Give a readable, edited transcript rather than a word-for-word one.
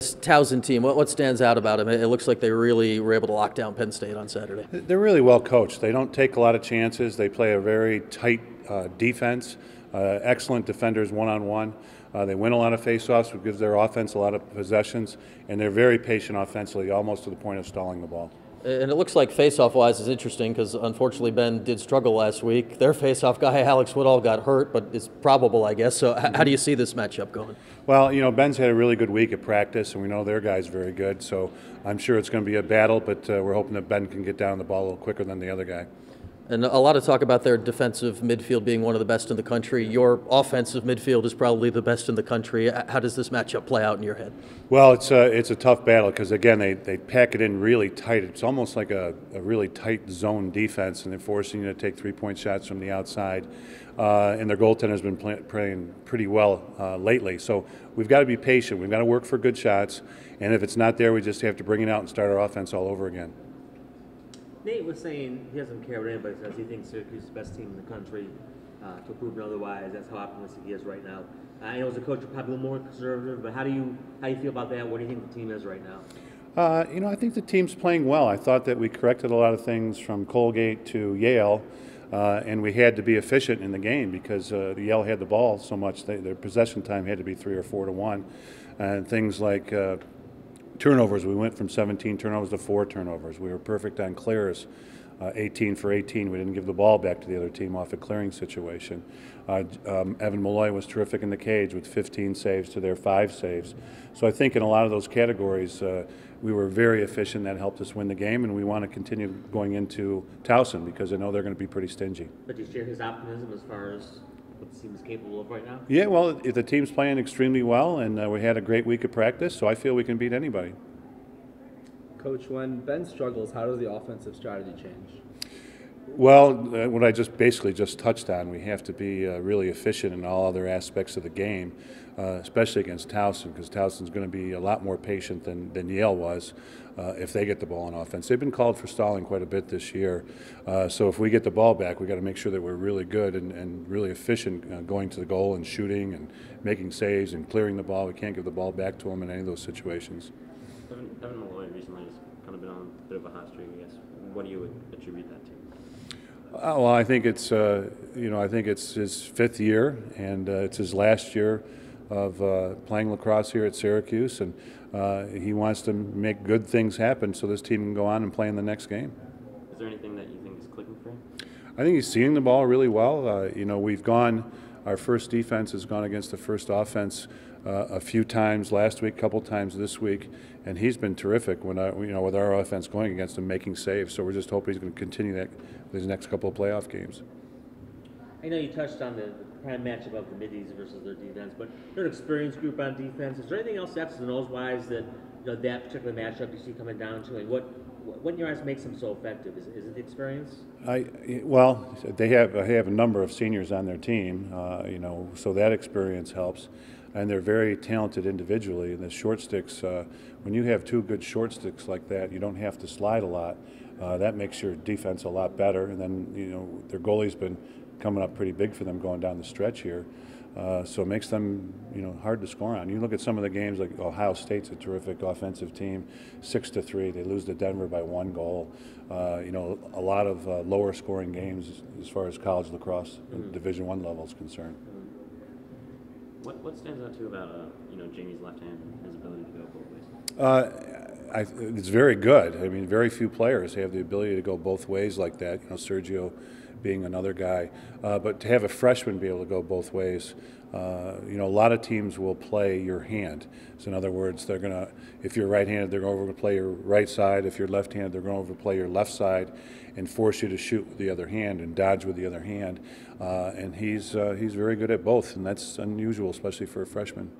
This Towson team, what stands out about them? It looks like they really were able to lock down Penn State on Saturday. They're really well coached. They don't take a lot of chances. They play a very tight defense, excellent defenders one-on-one. They win a lot of faceoffs, which gives their offense a lot of possessions, and they're very patient offensively, almost to the point of stalling the ball. And it looks like face-off-wise is interesting because, unfortunately, Ben did struggle last week. Their face-off guy, Alex Woodall, got hurt, but it's probable, I guess. So how do you see this matchup going? Well, you know, Ben's had a really good week at practice, and we know their guy's very good. So I'm sure it's going to be a battle, but we're hoping that Ben can get down the ball a little quicker than the other guy. And a lot of talk about their defensive midfield being one of the best in the country. Your offensive midfield is probably the best in the country. How does this matchup play out in your head? Well, it's a tough battle because, again, they pack it in really tight. It's almost like a really tight zone defense, and they're forcing you to take three-point shots from the outside. And their goaltender's been playing pretty well lately. So we've got to be patient. We've got to work for good shots. And if it's not there, we just have to bring it out and start our offense all over again. Nate was saying he doesn't care what anybody says. He thinks Syracuse is the best team in the country. To prove otherwise, that's how optimistic he is right now. I know as a coach, you're probably a little more conservative, but how do you feel about that? What do you think the team is right now? You know, I think the team's playing well. I thought that we corrected a lot of things from Colgate to Yale, and we had to be efficient in the game because Yale had the ball so much. Their possession time had to be 3 or 4 to 1, and things like turnovers, we went from 17 turnovers to 4 turnovers. We were perfect on clears, 18 for 18. We didn't give the ball back to the other team off a clearing situation. Evan Malloy was terrific in the cage with 15 saves to their 5 saves. So I think in a lot of those categories, we were very efficient. That helped us win the game, and we want to continue going into Towson because I know they're going to be pretty stingy. But do you share his optimism as far as what the team is capable of right now? Yeah, well, the team's playing extremely well, and we had a great week of practice, so I feel we can beat anybody. Coach, when Ben struggles, how does the offensive strategy change? Well, what I basically just touched on, we have to be really efficient in all other aspects of the game, especially against Towson, because Towson's going to be a lot more patient than Yale was if they get the ball on offense. They've been called for stalling quite a bit this year, so if we get the ball back, we've got to make sure that we're really good and really efficient going to the goal and shooting and making saves and clearing the ball. We can't give the ball back to them in any of those situations. Evan Malloy recently has kind of been on a bit of a hot streak, I guess. What do you attribute that to? Well, I think it's I think it's his 5th year, and it's his last year of playing lacrosse here at Syracuse, and he wants to make good things happen so this team can go on and play in the next game. Is there anything that you think is clicking for him? I think he's seeing the ball really well. You know, our first defense has gone against the first offense a few times last week, a couple times this week, and he's been terrific when with our offense going against him, making saves. So we're just hoping he's going to continue that these next couple of playoff games. I know you touched on the prime matchup of the middies versus their defense, but they're an experienced group on defense. Is there anything else X's and O's wise that that particular matchup you see coming down to? Like what in your eyes makes them so effective? Is it the experience? Well, they have a number of seniors on their team, so that experience helps. And they're very talented individually. And the short sticks, when you have 2 good short sticks like that, you don't have to slide a lot. That makes your defense a lot better. And then, their goalie's been coming up pretty big for them going down the stretch here. So it makes them, hard to score on. You look at some of the games, like Ohio State's a terrific offensive team, 6-3. They lose to Denver by 1 goal. A lot of lower scoring games as far as college lacrosse and Division I level is concerned. What stands out to you about Jamie's left hand and his ability to go both ways? It's very good. I mean, very few players have the ability to go both ways like that. Sergio being another guy, but to have a freshman be able to go both ways, a lot of teams will play your hand. So in other words, they're gonna, if you're right-handed, they're going to play your right side. If you're left-handed, they're going to play your left side, and force you to shoot with the other hand and dodge with the other hand. And he's very good at both, and that's unusual, especially for a freshman.